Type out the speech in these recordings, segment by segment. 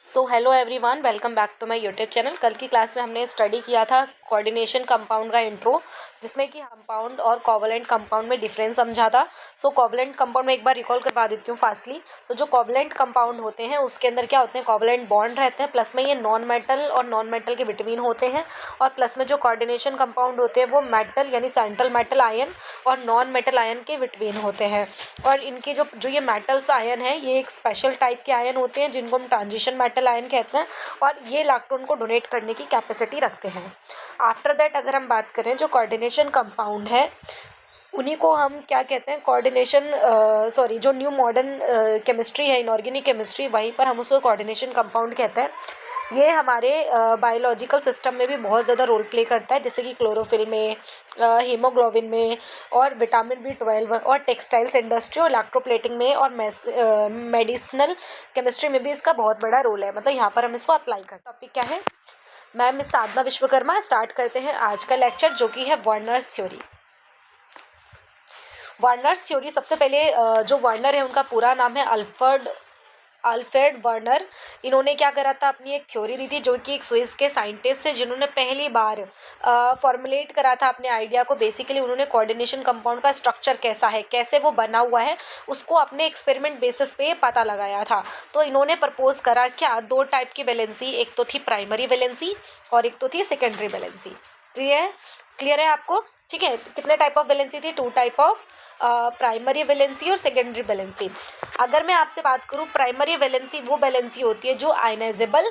So hello everyone, welcome back to my YouTube channel. कल की class में हमने स्टडी किया था कोऑर्डिनेशन कंपाउंड का इंट्रो, जिसमें कि कंपाउंड और कोवलेंट कंपाउंड में डिफरेंस समझा था। सो कोवलेंट कंपाउंड में एक बार रिकॉल करवा देती हूँ फास्टली। तो जो कोवलेंट कंपाउंड होते हैं उसके अंदर क्या होते हैं, कोवलेंट बॉन्ड रहते हैं, प्लस में ये नॉन मेटल और नॉन मेटल के बिटवीन होते हैं। और प्लस में जो कोऑर्डिनेशन कंपाउंड होते हैं वो मेटल यानी सेंट्रल मेटल आयन और नॉन मेटल आयन के बिटवीन होते हैं। और इनके जो जो ये मेटल्स आयन है, ये एक स्पेशल टाइप के आयन होते हैं जिनको हम ट्रांजिशन मेटल आयन कहते हैं, और ये इलेक्ट्रॉन को डोनेट करने की कैपेसिटी रखते हैं। आफ्टर दैट अगर हम बात करें, जो कोऑर्डिनेशन कंपाउंड है उन्हीं को हम क्या कहते हैं, कोऑर्डिनेशन जो न्यू मॉडर्न केमिस्ट्री है, इनऑर्गेनिक केमिस्ट्री, वहीं पर हम उसको कोऑर्डिनेशन कंपाउंड कहते हैं। ये हमारे बायोलॉजिकल सिस्टम में भी बहुत ज़्यादा रोल प्ले करता है, जैसे कि क्लोरोफिल में, हीमोग्लोबिन में, और विटामिन B12 और टेक्सटाइल्स इंडस्ट्री और इलेक्ट्रोप्लेटिंग में, और मेडिसिनल केमिस्ट्री में भी इसका बहुत बड़ा रोल है। मतलब यहाँ पर हम इसको अप्लाई करते हैं। टॉपिक क्या है, मैं मिस साधना विश्वकर्मा। स्टार्ट करते हैं आज का लेक्चर, जो कि है वर्नर्स थ्योरी। वर्नर्स थ्योरी, सबसे पहले जो वर्नर है उनका पूरा नाम है अल्फ्रेड वर्नर। इन्होंने क्या करा था, अपनी एक थ्योरी दी थी, जो कि एक स्विस के साइंटिस्ट थे जिन्होंने पहली बार फॉर्मुलेट करा था अपने आइडिया को। बेसिकली उन्होंने कोऑर्डिनेशन कंपाउंड का स्ट्रक्चर कैसा है, कैसे वो बना हुआ है, उसको अपने एक्सपेरिमेंट बेसिस पे पता लगाया था। तो इन्होंने प्रपोज करा क्या, दो टाइप की वैलेंसी, एक तो थी प्राइमरी वैलेंसी और एक तो थी सेकेंडरी वैलेंसी। क्लियर है आपको? ठीक है, कितने टाइप ऑफ वैलेंसी थी? Two type of, primary valency और सेकेंडरी वैलेंसी। अगर मैं आपसे बात करूं, प्राइमरी वैलेंसी वो वैलेंसी होती है जो आयनाइजेबल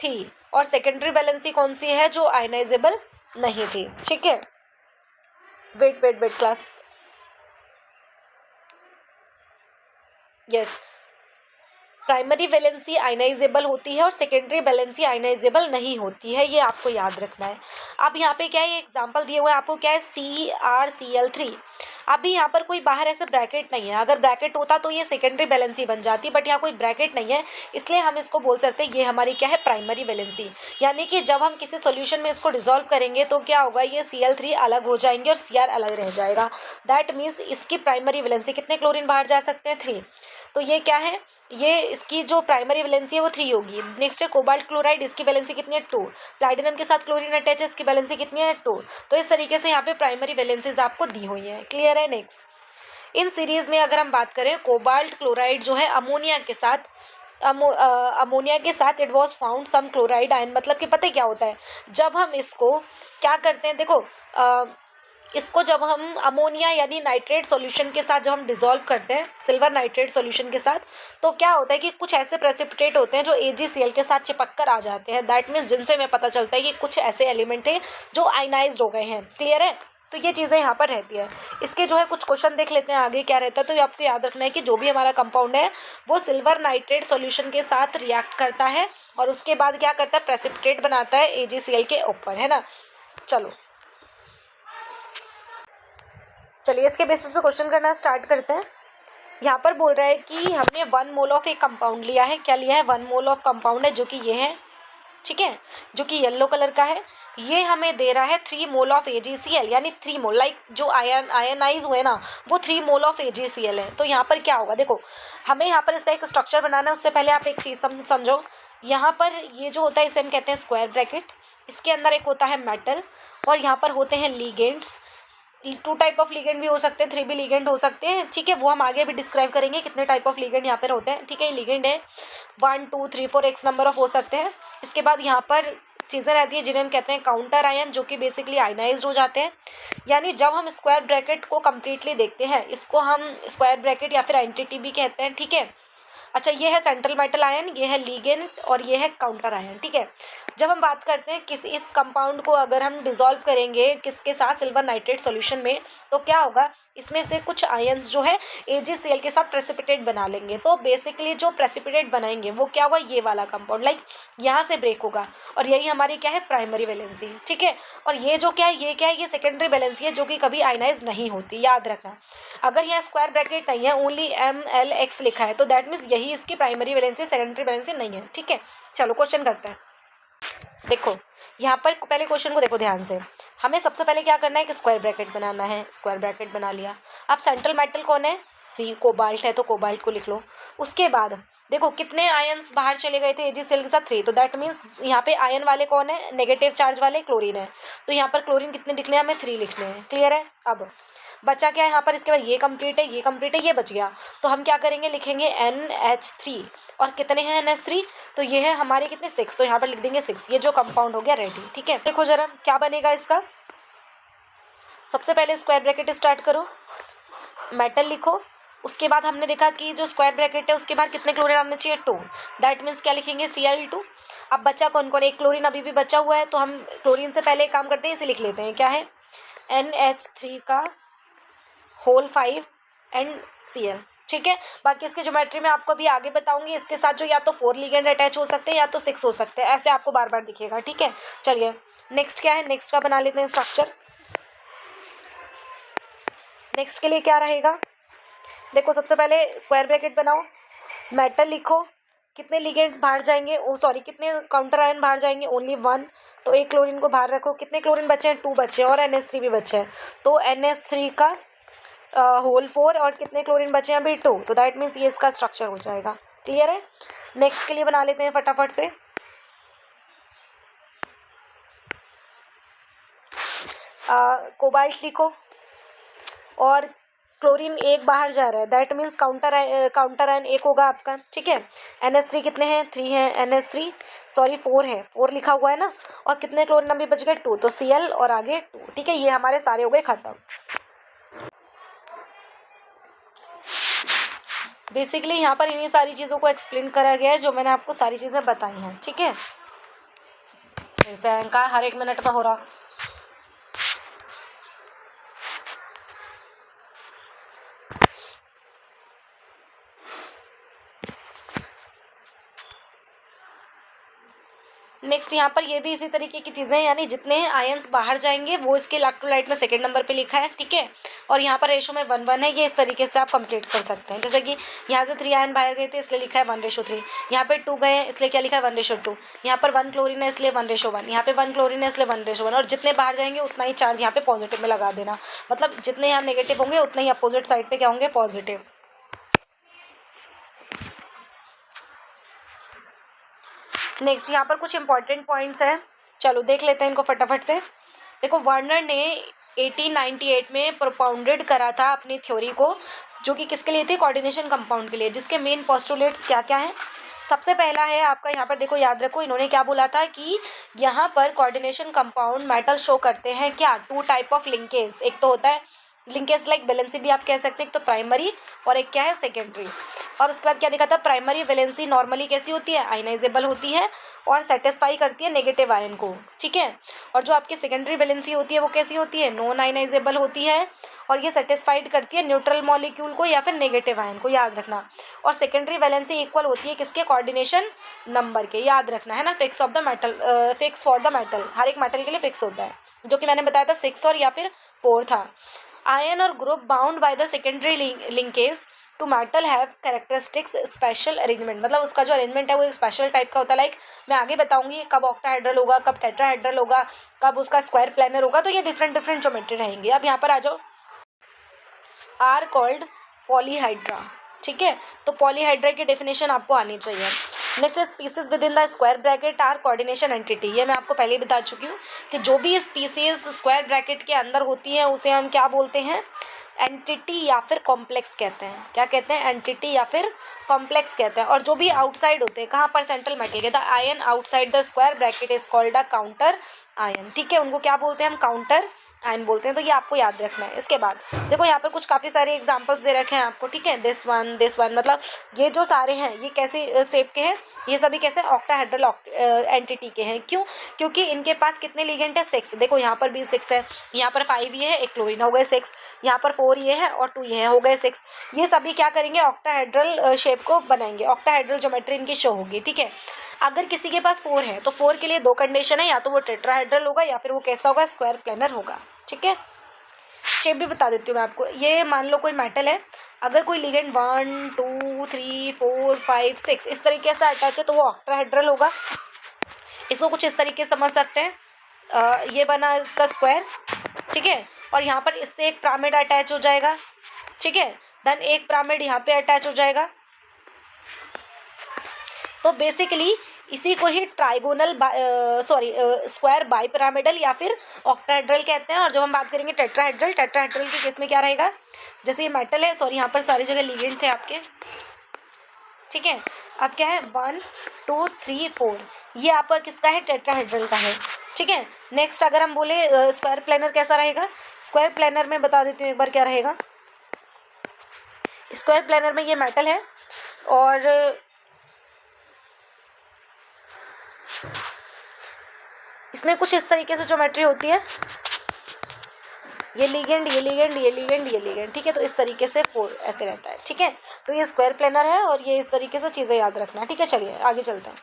थी, और सेकेंडरी वैलेंसी कौन सी है, जो आयनाइजेबल नहीं थी। ठीक है, wait class, yes. Primary valency ionisable होती है और सेकेंडरी वैलेंसी आयनाइजेबल नहीं होती है, ये आपको याद रखना है। अब यहाँ पे क्या है, एग्जांपल दिए हुए हैं आपको, क्या है, CrCl3। अभी यहाँ पर कोई बाहर ऐसे ब्रैकेट नहीं है, अगर ब्रैकेट होता तो ये सेकेंडरी वैलेंसी बन जाती, बट यहाँ कोई ब्रैकेट नहीं है, इसलिए हम इसको बोल सकते हैं ये हमारी क्या है, प्राइमरी वैलेंसी। यानी कि जब हम किसी सॉल्यूशन में इसको डिसॉल्व करेंगे तो क्या होगा, ये Cl3 अलग हो जाएंगे और Cr अलग रह जाएगा। दैट मीन्स इसकी प्राइमरी वैलेंसी, कितने क्लोरीन बाहर जा सकते हैं, 3। तो ये क्या है, ये इसकी जो प्राइमरी वैलेंसी है वो 3 होगी। नेक्स्ट है कोबाल्ट क्लोराइड, इसकी वैलेंसी कितनी है, 2। प्लैटिनम के साथ क्लोरीन अटैच है, इसकी वैलेंसी कितनी है, 2। तो इस तरीके से यहाँ पे प्राइमरी वैलेंसीज आपको दी हुई है। क्लियर है? नेक्स्ट, इन सीरीज में अगर हम बात करें, कोबाल्ट क्लोराइड जो है अमोनिया के साथ, it was found some chloride ion. मतलब कि पता है क्या होता है, जब हम इसको क्या करते हैं, देखो, इसको जब हम अमोनिया यानी नाइट्रेट सॉल्यूशन के साथ जब हम डिसॉल्व करते हैं, सिल्वर नाइट्रेट सॉल्यूशन के साथ, तो क्या होता है कि कुछ ऐसे प्रेसिपिटेट होते हैं जो AgCl के साथ चिपक कर आ जाते हैं। दैट मीन्स जिनसे हमें पता चलता है कि कुछ ऐसे एलिमेंट थे जो आयनाइज्ड हो गए हैं। क्लियर है? तो ये चीज़ें यहाँ पर रहती है। इसके जो है कुछ क्वेश्चन देख लेते हैं आगे क्या रहता है। तो आपको याद रखना है कि जो भी हमारा कंपाउंड है वो सिल्वर नाइट्रेट सॉल्यूशन के साथ रिएक्ट करता है और उसके बाद क्या करता है, प्रेसिपिटेट बनाता है AgCl के ऊपर, है ना। चलिए इसके बेसिस पे क्वेश्चन करना स्टार्ट करते हैं। यहाँ पर बोल रहा है कि हमने 1 मोल ऑफ एक कंपाउंड लिया है। क्या लिया है? 1 मोल ऑफ कंपाउंड है, जो कि ये है, ठीक है, जो कि येलो कलर का है। ये हमें दे रहा है 3 मोल ऑफ AgCl, यानी 3 मोल, लाइक जो आयनाइज हुए ना, वो 3 मोल ऑफ AgCl है। तो यहाँ पर क्या होगा, देखो, हमें यहाँ पर इसका एक स्ट्रक्चर बनाना है। उससे पहले आप एक चीज़ समझो, यहाँ पर ये जो होता है इसे हम कहते हैं स्क्वायर ब्रैकेट। इसके अंदर एक होता है मेटल, और यहाँ पर होते हैं लिगेंड्स। 2 टाइप ऑफ लिगेंड भी हो सकते हैं, 3 भी लिगेंड हो सकते हैं, ठीक है। वो हम आगे भी डिस्क्राइब करेंगे कितने टाइप ऑफ लिगेंड यहाँ पर होते हैं, ठीक है। ये लिगेंड है 1 2 3 4 एक्स नंबर ऑफ हो सकते हैं। इसके बाद यहाँ पर चीज़ें रहती है जिन्हें हम कहते हैं काउंटर आयन, जो कि बेसिकली आयनाइज्ड हो जाते हैं। यानी जब हम स्क्वायर ब्रैकेट को कम्प्लीटली देखते हैं, इसको हम स्क्वायर ब्रैकेट या फिर एंटिटी भी कहते हैं, ठीक है। अच्छा, ये है सेंट्रल मेटल आयन, ये है लिगेंड, और ये है काउंटर आयन, ठीक है। जब हम बात करते हैं इस कंपाउंड को अगर हम डिसॉल्व करेंगे किसके साथ, सिल्वर नाइट्रेट सॉल्यूशन में, तो क्या होगा, इसमें से कुछ आयंस जो है AgCl के साथ प्रेसिपिटेट बना लेंगे। तो बेसिकली जो प्रेसिपिटेट बनाएंगे वो क्या होगा, ये वाला कंपाउंड, लाइक यहाँ से ब्रेक होगा, और यही हमारी क्या है, प्राइमरी वैलेंसी, ठीक है। और ये जो क्या है, ये सेकेंडरी वैलेंसी है, जो कि कभी आयनाइज नहीं होती, याद रखना। अगर यहाँ स्क्वायर ब्रैकेट नहीं है, ओनली MLX लिखा है, तो दैट मीन्स यही इसकी प्राइमरी वैलेंसी, सेकेंडरी वैलेंसी नहीं है, ठीक है। चलो क्वेश्चन करते हैं। देखो यहाँ पर पहले क्वेश्चन को देखो ध्यान से। हमें सबसे पहले क्या करना है, कि स्क्वायर ब्रैकेट बनाना है। स्क्वायर ब्रैकेट बना लिया। अब सेंट्रल मेटल कौन है, कोबाल्ट है, तो कोबाल्ट को लिख लो। उसके बाद देखो कितने आयन्स बाहर चले गए थे AgCl के साथ 3, तो दैट मीन्स यहाँ पे आयन वाले कौन है, नेगेटिव चार्ज वाले क्लोरीन है, तो यहाँ पर क्लोरीन कितने लिखने हैं हमें, 3 लिखने हैं। क्लियर है। अब बचा क्या है यहाँ पर, इसके बाद ये कंप्लीट है, ये कंप्लीट है, ये बच गया, तो हम क्या करेंगे, लिखेंगे NH3 और कितने हैं NH3, तो ये है हमारे कितने 6, तो यहाँ पर लिख देंगे 6। ये जो कंपाउंड हो गया रेडी। ठीक है, देखो जरा क्या बनेगा इसका। सबसे पहले स्क्वायर ब्रैकेट स्टार्ट करो, मेटल लिखो, उसके बाद हमने देखा कि जो स्क्वायर ब्रैकेट है उसके बाद कितने क्लोरीन आने चाहिए, 2, दैट मीन्स क्या लिखेंगे, Cl2। अब बचा कौन कौन, एक क्लोरीन अभी भी बचा हुआ है, तो हम क्लोरीन से पहले एक काम करते हैं, इसे लिख लेते हैं, क्या है, NH3 का होल 5 एंड Cl। ठीक है, बाकी इसके ज्योमेट्री में आपको अभी आगे बताऊंगी। इसके साथ जो या तो 4 लिगेंड अटैच हो सकते हैं या तो 6 हो सकते हैं, ऐसे आपको बार बार दिखेगा। ठीक है, चलिए नेक्स्ट क्या है, नेक्स्ट का बना लेते हैं स्ट्रक्चर। नेक्स्ट के लिए क्या रहेगा, देखो सबसे पहले स्क्वायर ब्रैकेट बनाओ, मेटल लिखो, कितने लिगेंड्स बाहर जाएंगे, कितने काउंटर आयन बाहर जाएंगे, ओनली 1, तो एक क्लोरीन को बाहर रखो, कितने क्लोरीन बचे हैं, 2 बचे हैं, और NH3 भी बचे हैं, तो NH3 का होल 4 और कितने क्लोरीन बचे हैं अभी, 2, तो दैट मीन्स ये इसका स्ट्रक्चर हो जाएगा। क्लियर है। नेक्स्ट के लिए बना लेते हैं फटाफट से। कोबाल्ट लिखो और क्लोरीन एक बाहर जा रहा है, दैट मीन्स काउंटर आयन एक होगा आपका। ठीक है, NH3 कितने हैं, 3 हैं, NH3 4 है, 4 लिखा हुआ है ना, और कितने क्लोरीन अभी बच गए, 2, तो Cl और आगे 2। ठीक है, ये हमारे सारे हो गए खत्म। बेसिकली यहाँ पर इन्हीं सारी चीज़ों को एक्सप्लेन करा गया है जो मैंने आपको सारी चीज़ें बताई हैं। ठीक है, फिर से का हर 1 मिनट में हो रहा। नेक्स्ट यहाँ पर ये भी इसी तरीके की चीज़ें हैं, यानी जितने आयन्स बाहर जाएंगे वो इसके इलेक्ट्रोलाइट में सेकंड नंबर पे लिखा है। ठीक है, और यहाँ पर रेशो में 1:1 है, ये इस तरीके से आप कंप्लीट कर सकते हैं। जैसे कि यहाँ से 3 आयन बाहर गए थे इसलिए लिखा है 1:3, यहाँ पे 2 गए हैं इसलिए क्या लिखा है 1:2, यहाँ पर 1 क्लोरीन है इसलिए 1:1, यहाँ पे 1 क्लोरीन है इसलिए 1:1, और जितने बाहर जाएंगे उतना ही चार्ज यहाँ पे पॉजिटिव में लगा देना, मतलब जितने यहाँ नेगेटिव होंगे उतना ही अपोजिट साइड पे क्या होंगे, पॉजिटिव। नेक्स्ट यहाँ पर कुछ इंपॉर्टेंट पॉइंट्स हैं, चलो देख लेते हैं इनको फटाफट से। देखो वार्नर ने 1898 में प्रोपाउंडेड करा था अपनी थ्योरी को, जो कि किसके लिए थी, कोऑर्डिनेशन कंपाउंड के लिए, जिसके मेन पोस्टुलेट्स क्या क्या हैं। सबसे पहला है आपका यहाँ पर, देखो याद रखो इन्होंने क्या बोला था कि यहाँ पर कोऑर्डिनेशन कंपाउंड मेटल शो करते हैं क्या, 2 टाइप ऑफ लिंकेज, एक तो होता है लिंकेज लाइक वैलेंसी भी आप कह सकते हैं, एक तो प्राइमरी और एक क्या है सेकेंडरी। और उसके बाद क्या देखा था, प्राइमरी वैलेंसी नॉर्मली कैसी होती है, आयनाइजेबल होती है और सेटिस्फाई करती है नेगेटिव आयन को। ठीक है, और जो आपकी सेकेंडरी वैलेंसी होती है वो कैसी होती है, नॉन आयनाइजेबल होती है और ये सेटिस्फाइड करती है न्यूट्रल मॉलिक्यूल को या फिर नेगेटिव आयन को, याद रखना। और सेकेंडरी वैलेंसी इक्वल होती है किसके, कोऑर्डिनेशन नंबर के, याद रखना है ना, fix of the metal, fix for the metal, हर एक मेटल के लिए फिक्स होता है, जो कि मैंने बताया था 6 और या फिर 4 था। आयन और group bound by the secondary linkage to metal have characteristics special arrangement, मतलब उसका जो अरेंजमेंट है वो एक स्पेशल टाइप का होता है। लाइक मैं आगे बताऊंगी कब ऑक्टाहेड्रल होगा, कब टेट्राहेड्रल होगा, कब उसका स्क्वायर प्लेनर होगा, तो ये डिफरेंट ज्योमेट्री रहेंगी। अब यहाँ पर आ जाओ, आर कॉल्ड पॉलीहाइड्रा। ठीक है, तो पॉलीहाइड्रा की डेफिनेशन आपको आनी चाहिए। Next species within the square bracket are coordination entity, ये मैं आपको पहले ही बता चुकी हूँ कि जो भी स्पीसीज स्क्वायर ब्रैकेट के अंदर होती हैं उसे हम क्या बोलते हैं, एंटिटी या फिर कॉम्प्लेक्स कहते हैं। क्या कहते हैं, एंटिटी या फिर कॉम्प्लेक्स कहते हैं। और जो भी आउटसाइड होते हैं, कहाँ पर, सेंट्रल मेटल के, the ion outside the square bracket is called a counter ion. ठीक है, उनको क्या बोलते हैं हम, काउंटर आयन बोलते हैं, तो ये आपको याद रखना है। इसके बाद देखो यहाँ पर कुछ काफ़ी सारे एग्जांपल्स दे रखे हैं आपको। ठीक है, दिस वन, मतलब ये जो सारे हैं ये कैसे शेप के हैं, ये सभी कैसे ऑक्टाहेड्रल एंटिटी के हैं। क्यों, क्योंकि इनके पास कितने लिगेंड है, 6। देखो यहाँ पर भी 6 है, यहाँ पर 5 ये है, एक क्लोरीन हो गए 6, यहाँ पर 4 ये है और 2 ये है, हो गए 6। ये सभी क्या करेंगे, ऑक्टाहेड्रल शेप को बनाएंगे, ऑक्टाहेड्रल ज्योमेट्री इनकी शो होगी। ठीक है, अगर किसी के पास 4 है तो 4 के लिए 2 कंडीशन है, या तो वो टेट्राहेड्रल होगा या फिर वो कैसा होगा, स्क्वायर प्लेनर होगा। ठीक है, शेप भी बता देती हूँ मैं आपको। ये मान लो कोई मेटल है, अगर कोई लिगेंड 1 2 3 4 5 6 इस तरीके से अटैच है तो वो ऑक्टाहेड्रल होगा। इसको कुछ इस तरीके से समझ सकते हैं, ये बना इसका स्क्वायर। ठीक है, और यहाँ पर इससे एक पिरामिड अटैच हो जाएगा। ठीक है, देन एक पिरामिड यहाँ पे अटैच हो जाएगा। तो बेसिकली इसी को ही ट्राइगोनल स्क्वायर बाइपिरामिडल या फिर ऑक्टाहेड्रल कहते हैं। और जब हम बात करेंगे टेट्राहेड्रल, टेट्राहेड्रल के केस में क्या रहेगा, जैसे ये मेटल है, सॉरी यहाँ पर सारी जगह लिगेंड थे आपके, ठीक है। अब क्या है 1 2 3 4, ये आपका किसका है, टेट्राहेड्रल का है, ठीक है। नेक्स्ट अगर हम बोले स्क्वायर प्लेनर कैसा रहेगा, स्क्वायर प्लेनर में बता देती हूँ एक बार क्या रहेगा। स्क्वायर प्लेनर में ये मेटल है और इसमें कुछ इस तरीके से ज्योमेट्री होती है, ये लिगेंड ये लिगेंड ये लिगेंड ये लिगेंड, ठीक है। तो इस तरीके से 4 ऐसे रहता है, ठीक है। तो ये स्क्वायर प्लेनर है और ये इस तरीके से चीज़ें याद रखना, ठीक है। चलिए आगे चलते हैं।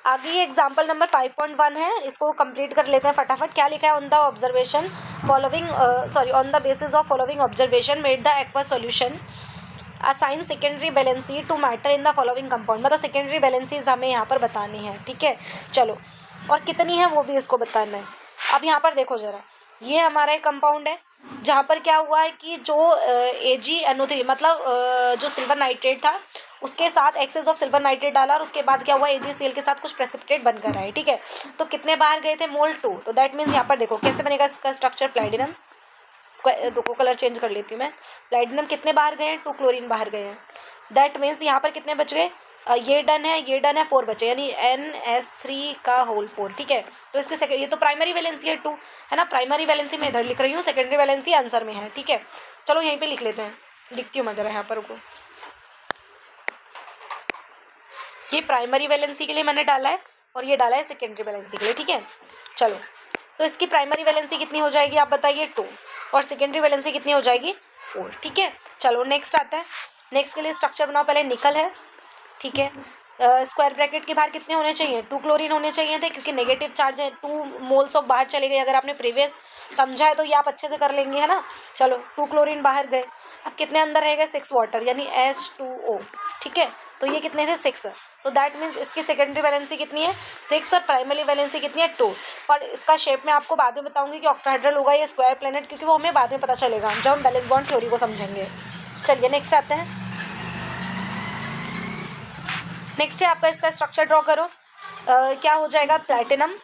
आगे ये एग्जाम्पल नंबर 5.1 है, इसको कंप्लीट कर लेते हैं फटाफट। क्या लिखा है, on the observation following on the basis of following observation made the aqua solution assign secondary valency two matter in the following compound. मतलब सेकेंडरी वैलेंसीज हमें यहाँ पर बतानी है, ठीक है। चलो, और कितनी है वो भी इसको बताना है। अब यहाँ पर देखो ज़रा, ये हमारा एक कंपाउंड है जहाँ पर क्या हुआ है कि जो AgNO3 मतलब जो सिल्वर नाइट्रेट था उसके साथ एक्सेस ऑफ सिल्वर नाइट्रेट डाला और उसके बाद क्या हुआ, AgCl के साथ कुछ प्रेसिपिटेट बनकर आए, ठीक है। तो कितने बाहर गए थे, मोल 2। तो दैट मीन्स यहाँ पर देखो कैसे बनेगा इसका स्ट्रक्चर, प्लैटिनम स्क्वायर, रुको कलर चेंज कर लेती हूँ मैं। प्लैटिनम कितने बाहर गए हैं, 2 क्लोरीन बाहर गए हैं। दैट मीन्स यहाँ पर कितने बच गए, ये डन है 4 बचे, यानी NS3 का होल 4, ठीक है। तो इसके सेकेंड, ये तो प्राइमरी वैलेंसी है 2 है ना, प्राइमरी वैलेंसी मैं इधर लिख रही हूँ, सेकेंडरी वैलेंसी आंसर में है, ठीक है। चलो यहीं पे लिख लेते हैं, लिखती हूँ मैं जरा यहाँ पर रुको। ये प्राइमरी वैलेंसी के लिए मैंने डाला है और ये डाला है सेकेंडरी वैलेंसी के लिए, ठीक है। चलो, तो इसकी प्राइमरी वैलेंसी कितनी हो जाएगी आप बताइए, 2, और सेकेंडरी वैलेंसी कितनी हो जाएगी, 4, ठीक है। चलो नेक्स्ट आता है, नेक्स्ट के लिए स्ट्रक्चर बनाओ। पहले निकल है, ठीक है। स्क्वायर ब्रैकेट के बाहर कितने होने चाहिए, 2 क्लोरीन होने चाहिए थे, क्योंकि नेगेटिव चार्ज है, 2 मोल्स ऑफ बाहर चले गए। अगर आपने प्रीवियस समझा है तो ये आप अच्छे से कर लेंगे, है ना। चलो 2 क्लोरीन बाहर गए, अब कितने अंदर रहेगा, 6 वाटर यानी H2O, ठीक है। तो ये कितने थे, 6। तो दैट मीन्स इसकी सेकेंडरी वैलेंसी कितनी है, 6, और प्राइमरी वैलेंसी कितनी है, 2। और इसका शेप मैं आपको बाद में बताऊंगी कि ऑक्टाहेड्रल होगा या स्क्वायर प्लेनेट, क्योंकि वो हमें बाद में पता चलेगा जब हम बैलेंस बॉन्ड थ्योरी को समझेंगे। चलिए नेक्स्ट आते हैं। नेक्स्ट है आपका, इसका स्ट्रक्चर ड्रॉ करो। क्या हो जाएगा, प्लैटिनम,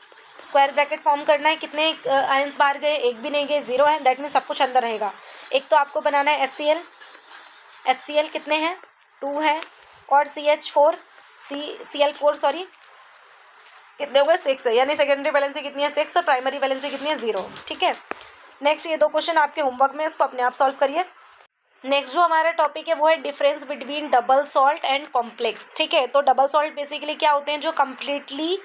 स्क्वायर ब्रैकेट फॉर्म करना है, कितने आयंस बाहर गए, एक भी नहीं गए, 0 है। दैट मीन्स सब कुछ अंदर रहेगा। एक तो आपको बनाना है HCl कितने हैं, 2 है, और CH4 Cl4 सॉरी कितने हो गए, 6 है, यानी सेकेंडरी वैलेंसी कितनी है, 6, और प्राइमरी वैलेंसी कितनी है, 0, ठीक है। नेक्स्ट ये 2 क्वेश्चन आपके होमवर्क में, इसको अपने आप सॉल्व करिए। नेक्स्ट जो हमारा टॉपिक है वो है difference between double salt and complex, ठीक है। तो डबल सॉल्ट बेसिकली क्या होते हैं, जो कम्प्लीटली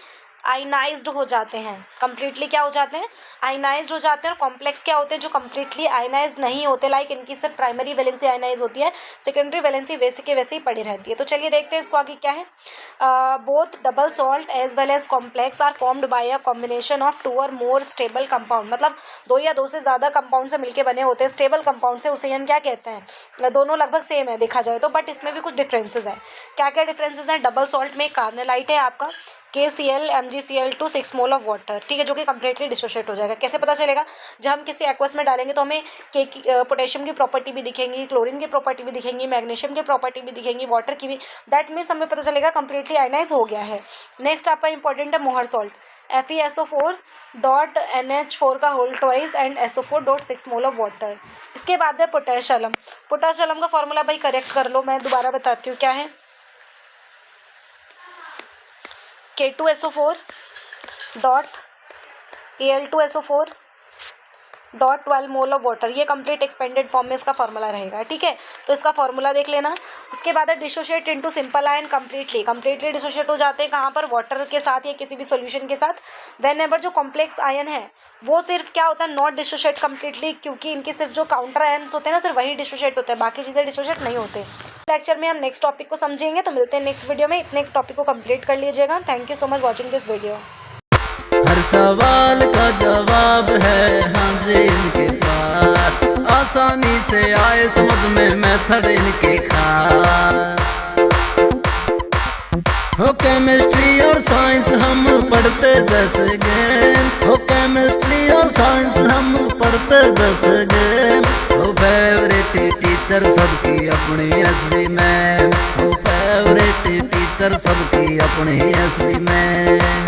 आयनाइज्ड हो जाते हैं, कम्प्लीटली क्या हो जाते हैं, आयनाइज्ड हो जाते हैं। और कॉम्प्लेक्स क्या होते हैं, जो कम्प्लीटली आयनाइज्ड नहीं होते, लाइक इनकी सिर्फ प्राइमरी वैलेंसी आयनाइज होती है, सेकेंडरी वैलेंसी वैसे के वैसे ही पड़ी रहती है। तो चलिए देखते हैं इसको आगे क्या है। Both double salt as well as complex are formed by a combination of 2 और मोर स्टेबल कंपाउंड। मतलब 2 या 2 से ज़्यादा कंपाउंड से मिलकर बने होते हैं, स्टेबल कंपाउंड से, उसे हम क्या कहते हैं, दोनों लगभग सेम है देखा जाए तो, बट इसमें भी कुछ डिफरेंसेस है। क्या क्या डिफरेंसेस हैं, डबल सॉल्ट में कार्बोनाइट है आपका KCl MgCl2 6 mole of water, ठीक है, जो कि कम्प्लीटली डिसोशिएट हो जाएगा। कैसे पता चलेगा, जब हम किसी एक्वस में डालेंगे तो हमें पोटेशियम की प्रॉपर्टी भी दिखेंगी, क्लोरीन की प्रॉपर्टी भी दिखेंगी, मैग्नीशियम की प्रॉपर्टी भी दिखेंगी, वाटर की भी। दैट मीन्स हमें पता चलेगा कम्प्लीटली आयनाइज हो गया है। नेक्स्ट आपका इंपॉर्टेंट है मोहर सॉल्ट, FeSO4.NH4 का whole twice and SO4.6 mole of water. इसके बाद है पोटेशियम। पोटेशियम का फॉर्मूला भाई करेक्ट कर लो, मैं दोबारा बताती हूँ क्या है, K2SO4.Al2SO4.12 मोल ऑफ वाटर, ये कंप्लीट एक्सपेंडेड फॉर्म में इसका फॉर्मूला रहेगा, ठीक है। तो इसका फॉर्मूला देख लेना। उसके बाद है dissociate into simple ion, completely dissociate हो जाते हैं कहाँ पर, वाटर के साथ या किसी भी सॉल्यूशन के साथ। वेन एवर जो कॉम्प्लेक्स आयन है वो सिर्फ क्या होता है, नॉट डिसोशिएट कम्प्लीटली, क्योंकि इनके सिर्फ जो काउंटर आयन्स होते हैं ना, सिर्फ वही डिसोशिएट होते हैं, बाकी चीज़ें डिसोशिएट नहीं होते। लेक्चर में हम नेक्स्ट टॉपिक को समझेंगे, तो मिलते हैं नेक्स्ट वीडियो में। इतने टॉपिक को कंप्लीट कर लीजिएगा। Thank you so much watching this video. हर सवाल का जवाब है हाँ जी इनके पास, आसानी से आए समझ में मेथड इनके खास। हो केमिस्ट्री और साइंस हम पढ़ते जैसे गेम, हो केमिस्ट्री और साइंस हम पढ़ते जैसे गेम। हो फेवरेट टीचर सबकी अपनी एसवी मैम, हो फेवरेट टीचर सबकी अपनी एसवी मैम।